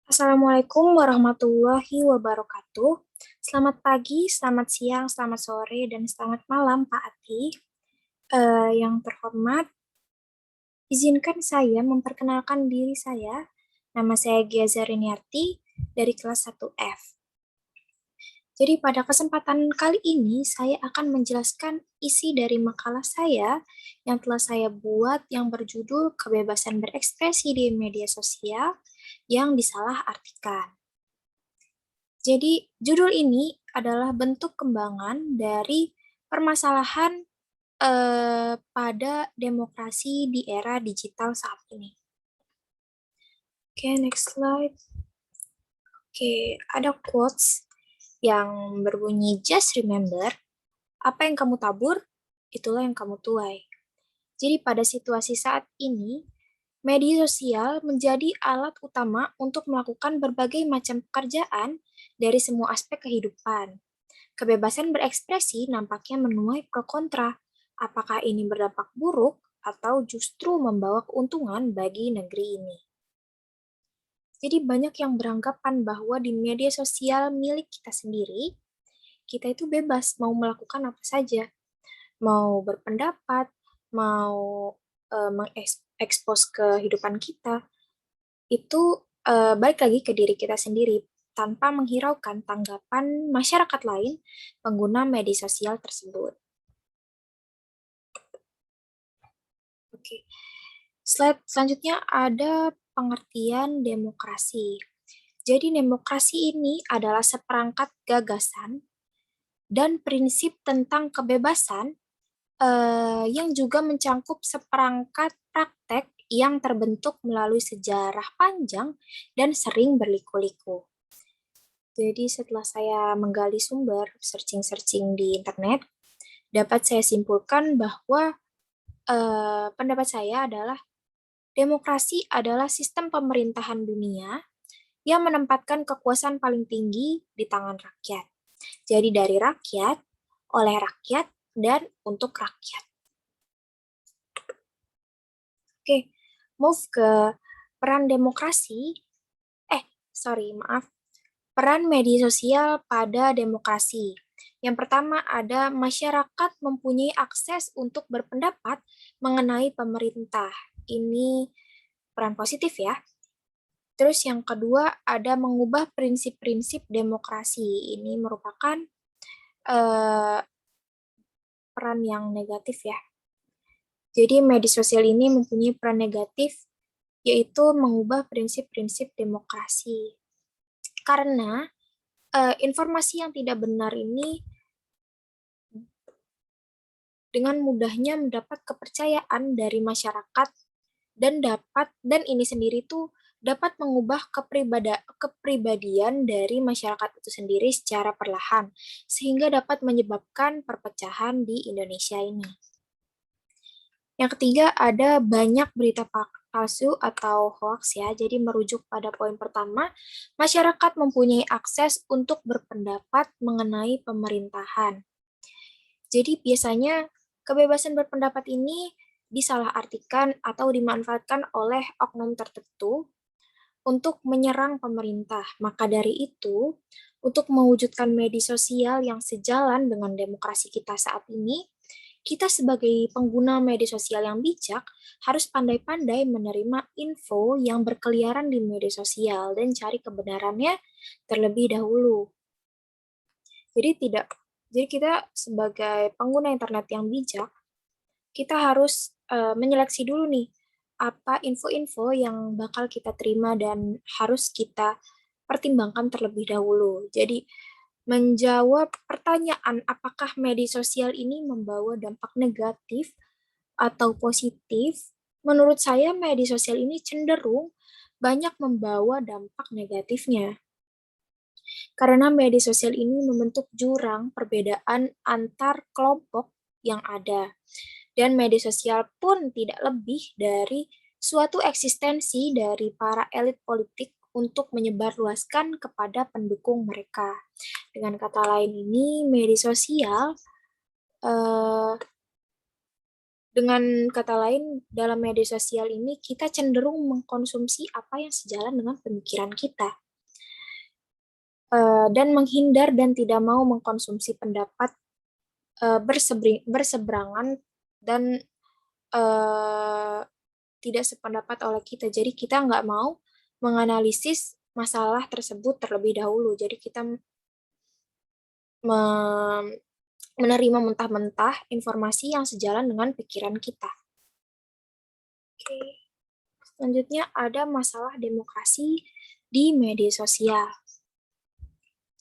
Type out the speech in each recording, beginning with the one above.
Assalamualaikum warahmatullahi wabarakatuh. Selamat pagi, selamat siang, selamat sore, dan selamat malam, Pak Ati. Yang terhormat, izinkan saya memperkenalkan diri saya. Nama saya Giaza Riniarti dari kelas 1F. Jadi pada kesempatan kali ini, saya akan menjelaskan isi dari makalah saya yang telah saya buat yang berjudul Kebebasan Berekspresi di Media Sosial yang disalahartikan. Jadi, judul ini adalah bentuk kembangan dari permasalahan pada demokrasi di era digital saat ini. Oke, next slide. Oke, ada quotes yang berbunyi, "Just remember, apa yang kamu tabur, itulah yang kamu tuai." Jadi pada situasi saat ini, media sosial menjadi alat utama untuk melakukan berbagai macam pekerjaan dari semua aspek kehidupan. Kebebasan berekspresi nampaknya menuai pro kontra. Apakah ini berdampak buruk atau justru membawa keuntungan bagi negeri ini? Jadi banyak yang beranggapan bahwa di media sosial milik kita sendiri, kita itu bebas mau melakukan apa saja. Mau berpendapat, mau mengekspos kehidupan kita, itu balik lagi ke diri kita sendiri tanpa menghiraukan tanggapan masyarakat lain pengguna media sosial tersebut. Oke. Slide selanjutnya ada pengertian demokrasi. Jadi demokrasi ini adalah seperangkat gagasan dan prinsip tentang kebebasan yang juga mencangkup seperangkat praktek yang terbentuk melalui sejarah panjang dan sering berliku-liku. Jadi setelah saya menggali sumber, searching-searching di internet, dapat saya simpulkan bahwa pendapat saya adalah demokrasi adalah sistem pemerintahan dunia yang menempatkan kekuasaan paling tinggi di tangan rakyat. Jadi dari rakyat, oleh rakyat, dan untuk rakyat. Oke, move ke peran demokrasi. Peran media sosial pada demokrasi. Yang pertama ada masyarakat mempunyai akses untuk berpendapat mengenai pemerintah. Ini peran positif ya. Terus yang kedua ada mengubah prinsip-prinsip demokrasi. Ini merupakan peran yang negatif ya. Jadi media sosial ini mempunyai peran negatif, yaitu mengubah prinsip-prinsip demokrasi. Karena informasi yang tidak benar ini dengan mudahnya mendapat kepercayaan dari masyarakat dan ini sendiri tuh dapat mengubah kepribadian dari masyarakat itu sendiri secara perlahan sehingga dapat menyebabkan perpecahan di Indonesia ini. Yang ketiga ada banyak berita palsu atau hoax ya. Jadi merujuk pada poin pertama, masyarakat mempunyai akses untuk berpendapat mengenai pemerintahan. Jadi biasanya kebebasan berpendapat ini disalahartikan atau dimanfaatkan oleh oknum tertentu untuk menyerang pemerintah. Maka dari itu, untuk mewujudkan media sosial yang sejalan dengan demokrasi kita saat ini, kita sebagai pengguna media sosial yang bijak harus pandai-pandai menerima info yang berkeliaran di media sosial dan cari kebenarannya terlebih dahulu. Jadi kita sebagai pengguna internet yang bijak, kita harus menyeleksi dulu nih apa info-info yang bakal kita terima dan harus kita pertimbangkan terlebih dahulu. Jadi menjawab pertanyaan apakah media sosial ini membawa dampak negatif atau positif, menurut saya media sosial ini cenderung banyak membawa dampak negatifnya. Karena media sosial ini membentuk jurang perbedaan antar kelompok yang ada. Dan media sosial pun tidak lebih dari suatu eksistensi dari para elit politik untuk menyebarluaskan kepada pendukung mereka. Dengan kata lain ini, media sosial Dengan kata lain, dalam media sosial ini kita cenderung mengkonsumsi apa yang sejalan dengan pemikiran kita, dan menghindar dan tidak mau mengkonsumsi pendapat berseberangan dan tidak sependapat oleh kita. Jadi kita nggak mau menganalisis masalah tersebut terlebih dahulu. Jadi kita menerima mentah-mentah informasi yang sejalan dengan pikiran kita. Oke. Selanjutnya ada masalah demokrasi di media sosial.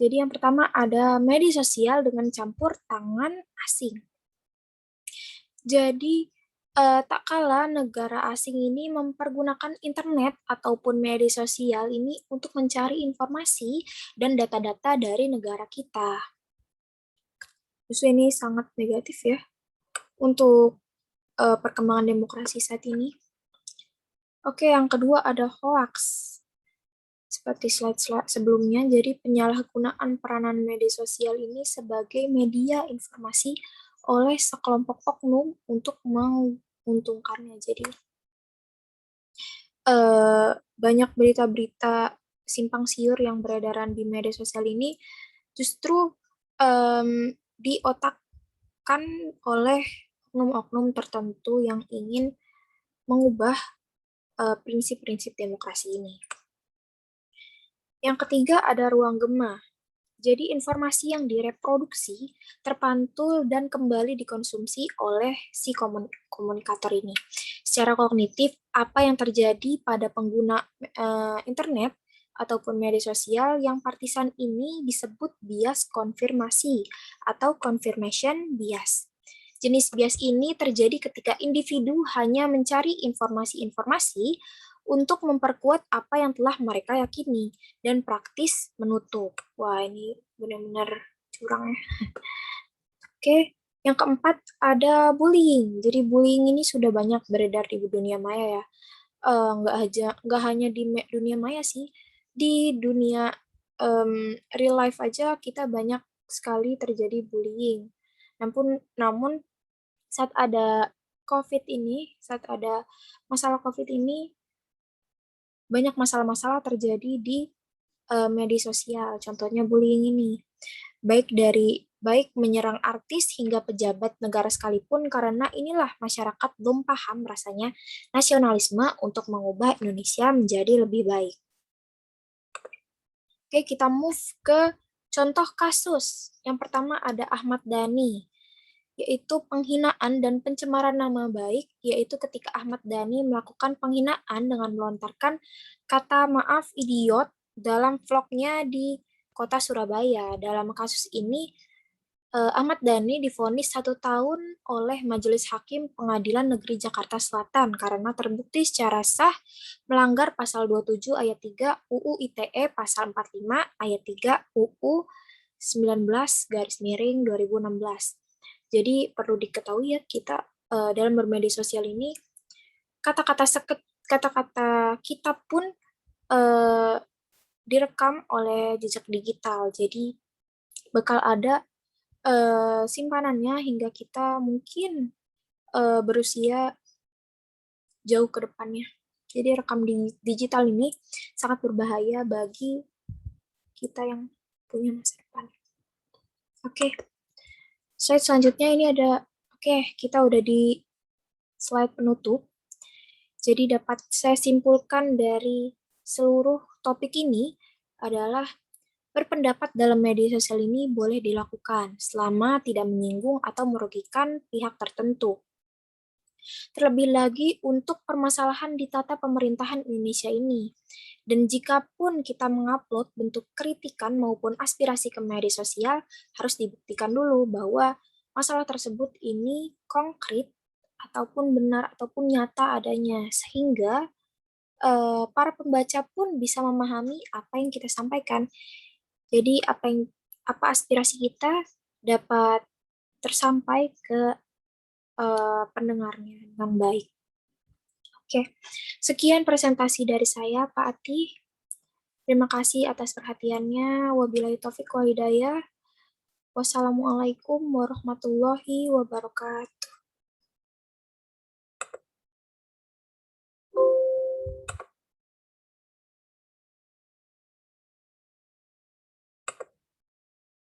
Jadi yang pertama ada media sosial dengan campur tangan asing. Jadi tak kala negara asing ini mempergunakan internet ataupun media sosial ini untuk mencari informasi dan data-data dari negara kita. Justru ini sangat negatif ya untuk perkembangan demokrasi saat ini. Oke, yang kedua ada hoax. Seperti slide-slide sebelumnya, jadi penyalahgunaan peranan media sosial ini sebagai media informasi oleh sekelompok oknum untuk menguntungkannya. Jadi banyak berita-berita simpang siur yang beredaran di media sosial ini justru diotakkan oleh oknum-oknum tertentu yang ingin mengubah prinsip-prinsip demokrasi ini. Yang ketiga ada ruang gema. Jadi informasi yang direproduksi, terpantul, dan kembali dikonsumsi oleh si komunikator ini. Secara kognitif, apa yang terjadi pada pengguna internet ataupun media sosial yang partisan ini disebut bias konfirmasi atau confirmation bias. Jenis bias ini terjadi ketika individu hanya mencari informasi-informasi untuk memperkuat apa yang telah mereka yakini dan praktis menutup. Wah, ini benar-benar curang ya. Oke, yang keempat ada bullying. Jadi bullying ini sudah banyak beredar di dunia maya ya. Nggak hanya di dunia maya sih, di dunia real life aja kita banyak sekali terjadi bullying. Namun saat ada saat ada masalah COVID ini, banyak masalah-masalah terjadi di media sosial, contohnya bullying ini. Baik menyerang artis hingga pejabat negara sekalipun, karena inilah masyarakat belum paham rasanya nasionalisme untuk mengubah Indonesia menjadi lebih baik. Oke, kita move ke contoh kasus. Yang pertama ada Ahmad Dhani, yaitu penghinaan dan pencemaran nama baik, yaitu ketika Ahmad Dhani melakukan penghinaan dengan melontarkan kata maaf idiot dalam vlognya di kota Surabaya. Dalam kasus ini, Ahmad Dhani divonis 1 tahun oleh Majelis Hakim Pengadilan Negeri Jakarta Selatan karena terbukti secara sah melanggar pasal 27 ayat 3 UU ITE, pasal 45 ayat 3 UU 19 2016. Jadi perlu diketahui ya, kita dalam bermedia sosial ini kata-kata kita pun direkam oleh jejak digital. Jadi bakal ada simpanannya hingga kita mungkin berusia jauh ke depannya. Jadi rekam digital ini sangat berbahaya bagi kita yang punya masa depan. Oke. Slide selanjutnya ini ada, kita udah di slide penutup. Jadi dapat saya simpulkan dari seluruh topik ini adalah berpendapat dalam media sosial ini boleh dilakukan selama tidak menyinggung atau merugikan pihak tertentu. Terlebih lagi untuk permasalahan di tata pemerintahan Indonesia ini. Dan jika pun kita mengupload bentuk kritikan maupun aspirasi ke media sosial, harus dibuktikan dulu bahwa masalah tersebut ini konkret ataupun benar ataupun nyata adanya, sehingga para pembaca pun bisa memahami apa yang kita sampaikan. Jadi apa aspirasi kita dapat tersampai ke pendengarnya dengan baik. Oke, sekian presentasi dari saya, Pak Ati. Terima kasih atas perhatiannya. Wabillahi taufiq wal hidayah. Wassalamualaikum warahmatullahi wabarakatuh.